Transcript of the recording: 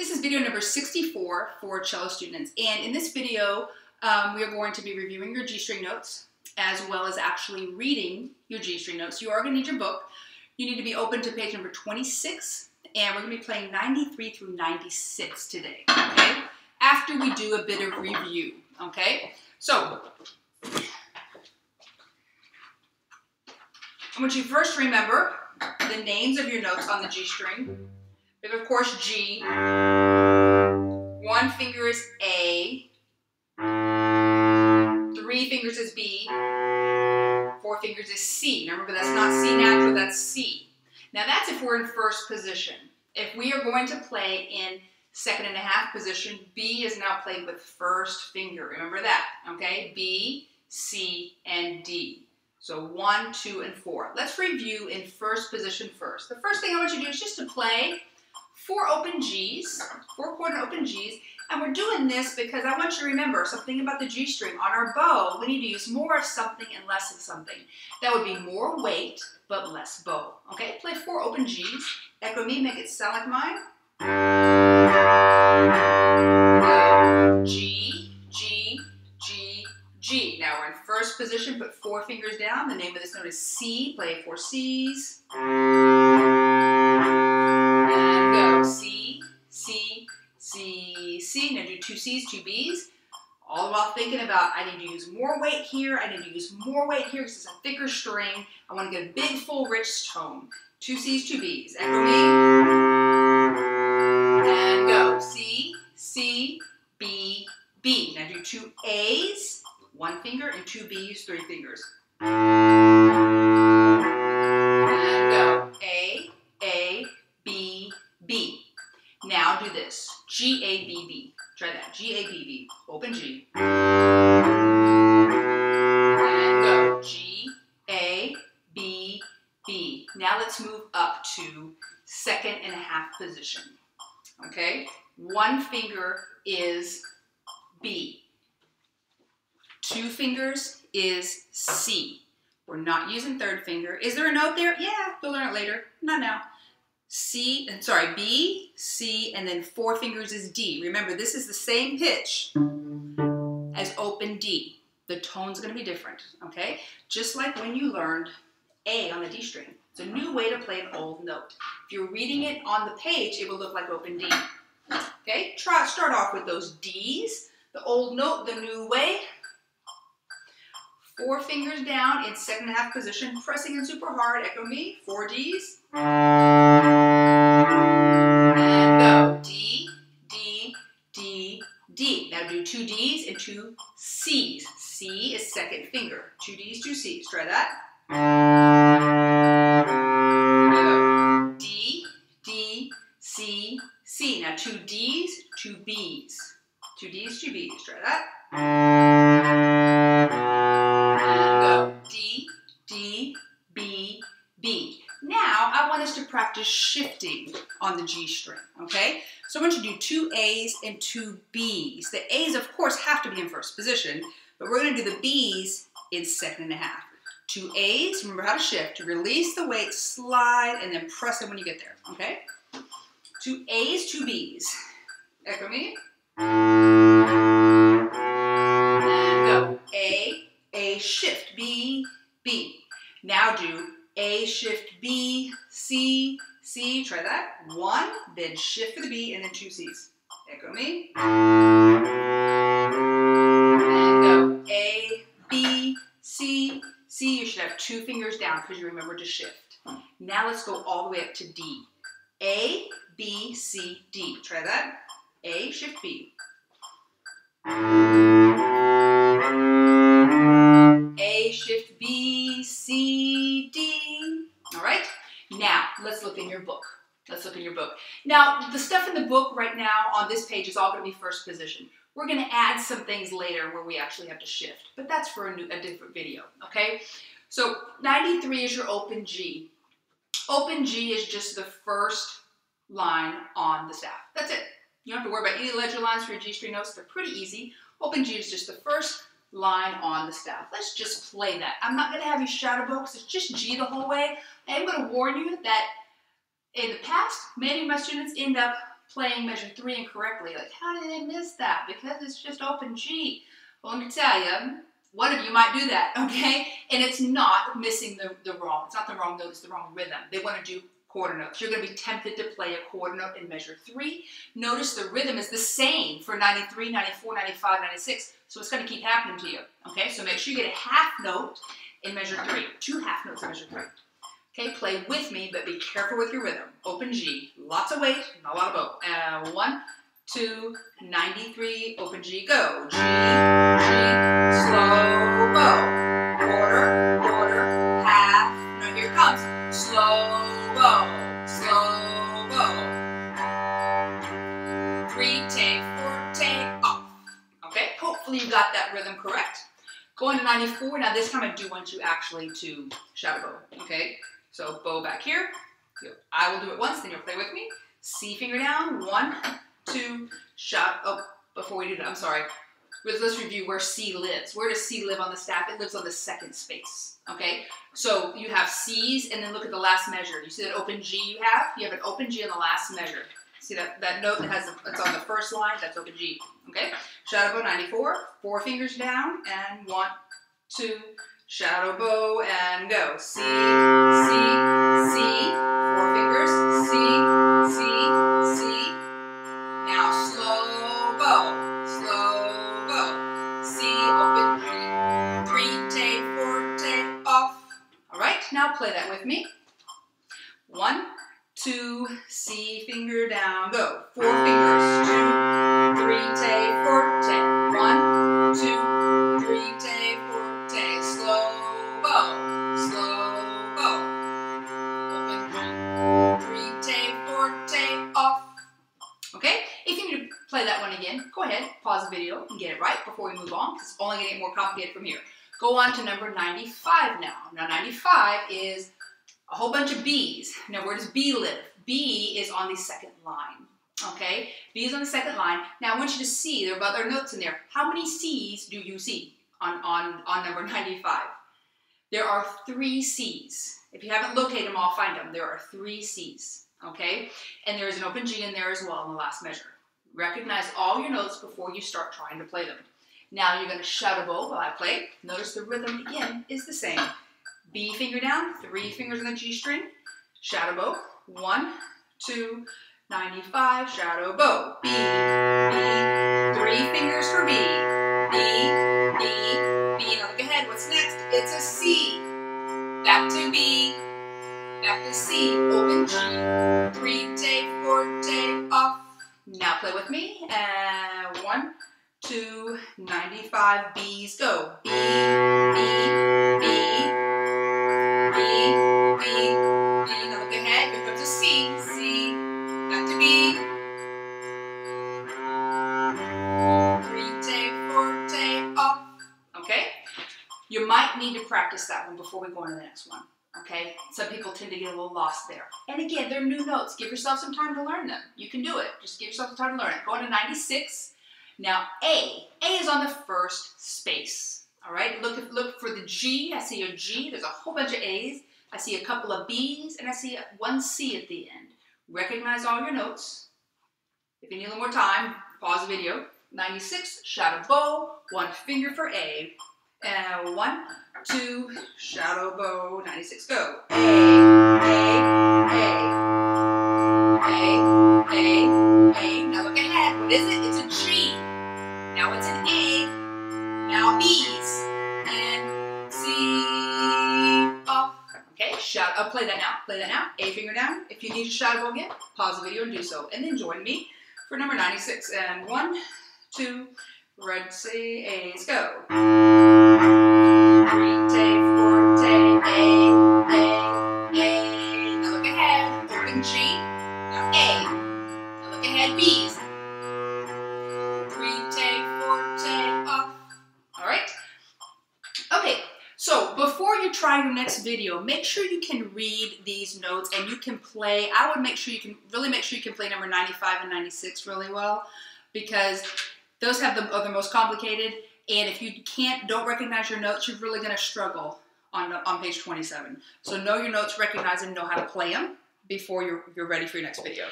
This is video number 64 for cello students, and in this video we are going to be reviewing your G string notes as well as actually reading your G string notes. You are going to need your book. You need to be open to page number 26, and we're going to be playing 93 through 96 today, okay? After we do a bit of review, okay? So, I want you to first remember the names of your notes on the G string. We have, of course, G. One finger is A. 3 fingers is B. 4 fingers is C. Now remember, that's not C natural, that's C. Now that's if we're in first position. If we are going to play in second and a half position, B is now played with first finger. Remember that, okay? B, C, and D. So 1, 2, and 4. Let's review in first position first. The first thing I want you to do is just to play 4 open G's, 4 quarter open G's, and we're doing this because I want you to remember something about the G string. On our bow, we need to use more of something and less of something. That would be more weight, but less bow. Okay, play 4 open G's. Echo me, make it sound like mine. G, G, G, G. Now we're in first position, put 4 fingers down. The name of this note is C. Play 4 C's. And go C, C, C, C. Now do 2 C's, 2 B's. All the while thinking about, I need to use more weight here. I need to use more weight here because it's a thicker string. I want to get a big, full, rich tone. 2 C's, 2 B's. Echo me. And go C, C, B, B. Now do 2 A's, 1 finger, and 2 B's, 3 fingers. And go A, B, B. Now do this. G, A, B, B. Try that. G, A, B, B. Open G. And go G, A, B, B. Now let's move up to second and a half position. Okay? 1 finger is B. 2 fingers is C. We're not using third finger. Is there a note there? Yeah, you'll learn it later. Not now. B, C, and then 4 fingers is D. Remember, this is the same pitch as open D. The tone's going to be different, okay? Just like when you learned A on the D string. It's a new way to play an old note. If you're reading it on the page, it will look like open D. Okay? Start off with those D's, the old note, the new way. 4 fingers down in second and a half position, pressing in super hard. Echo me. 4 D's. And go D, D, D, D. Now do 2 D's and 2 C's. C is second finger. 2 D's, 2 C's. Try that. D, D, C, C. Now 2 D's, 2 B's. 2 D's, 2 B's. Try that. And go D, D, B, B. Now, I want us to practice shifting on the G string, okay? So I want you to do 2 A's and 2 B's. The A's, of course, have to be in first position, but we're going to do the B's in second and a half. 2 A's, remember how to shift. To release the weight, slide, and then press it when you get there, okay? 2 A's, 2 B's. Echo me. And go A, shift, B, B. Now do A, shift, B, C, C. Try that. 1, then shift for the B, and then 2 C's. Echo me. And go A, B, C, C. You should have 2 fingers down because you remember to shift. Now let's go all the way up to D. A, B, C, D. Try that. A, shift, B. A, shift, B, C, D. All right? Now, let's look in your book. Let's look in your book. Now, the stuff in the book right now on this page is all going to be first position. We're going to add some things later where we actually have to shift, but that's for a different video, okay? So, 93 is your open G. Open G is just the first line on the staff. That's it. You don't have to worry about any ledger lines for your G string notes. They're pretty easy. Open G is just the first line on the staff. Let's just play that. I'm not going to have you shadow bow because it's just G the whole way. I am going to warn you that in the past, many of my students end up playing measure 3 incorrectly. Like, how did they miss that? Because it's just open G. Well, let me tell you, one of you might do that, okay? And it's not missing the wrong, it's not the wrong note, it's the wrong rhythm. They want to do quarter notes. You're going to be tempted to play a quarter note in measure 3. Notice the rhythm is the same for 93, 94, 95, 96, so it's going to keep happening to you, okay? So make sure you get a half note in measure 3, 2 half notes in measure 3. Okay, play with me, but be careful with your rhythm. Open G, lots of weight, not a lot of bow. 1, 2, 93, open G, go. G, slow, bow. Quarter, quarter, half. Now here it comes. Slow, bow, slow, bow. 3, take, 4, take, off. Okay, hopefully you got that rhythm correct. Going to 94, now this time I do want you actually to shadow bow, okay? So bow back here. I will do it once, then you'll play with me. C finger down, 1, 2, shout. Oh, before we do that, I'm sorry. Let's review where C lives. Where does C live on the staff? It lives on the second space, okay? So you have C's, and then look at the last measure. You see that open G you have? You have an open G on the last measure. See that note that it's on the first line? That's open G, okay? Shadow bow 94, 4 fingers down, and 1, 2, shadow bow, and go. C, C, C, 4 fingers, C, C, C. Now slow bow, C, open G, 3, take, 4, take, off. All right, now play that with me. 1, 2, C, finger down, go. 4 fingers, 2, 3, take, 4, take. 1, 2, 3, take, 4, take. Slow bow, open G. 3, take, 4, take, off. Okay, if you need to play that one again, go ahead, pause the video and get it right before we move on, because it's only going to get more complicated from here. Go on to number 95 now. Now 95 is a whole bunch of B's. Now where does B live? B is on the second line, okay? B is on the second line. Now I want you to see, there are other notes in there. How many C's do you see on number 95? There are 3 C's. If you haven't located them all, find them. There are 3 C's, okay? And there is an open G in there as well in the last measure. Recognize all your notes before you start trying to play them. Now you're going to shadow bow while I play. Notice the rhythm again is the same. B finger down, 3 fingers on the G string, shadow bow, 1, 2, 95, shadow bow, B, B, 3 fingers for B, B, B, B. Now look ahead, what's next? It's a C, back to B, back to C, open G, 3, take, 4, take, off. Now play with me, 1, 2, 95, B's, go, B, B, B, B, B, B. Now look ahead, here comes a C, C, back to B. 3, take, 4, take, off. Okay? You might need to practice that one before we go on to the next one. Okay? Some people tend to get a little lost there. And again, they're new notes. Give yourself some time to learn them. You can do it. Just give yourself some time to learn it. Go on to 96. Now A. A is on the first space. All right? Look for the G. I see a G. There's a whole bunch of A's. I see a couple of B's, and I see 1 C at the end. Recognize all your notes. If you need a little more time, pause the video. 96, shadow bow, 1 finger for A. 1, 2, shadow bow, 96, go. A, now look ahead. What is it? It's a G. Now it's an A. Now B's. And C, off. Okay, I'll play that now. Play that now. A finger down. If you need to shadow bow again, pause the video and do so. And then join me for number 96. And 1, 2, red C, A's, go. 3, take, 4, take, A. Now look ahead. Open G. Now A. Now look ahead, B's. 3, take, 4, take, off. All right? Okay. So before you try your next video, make sure you can read these notes and you can play. I would make sure you can play number 95 and 96 really well, because those are the most complicated. And if you don't recognize your notes, you're really going to struggle on page 27. So know your notes, recognize them, know how to play them before you're ready for your next video.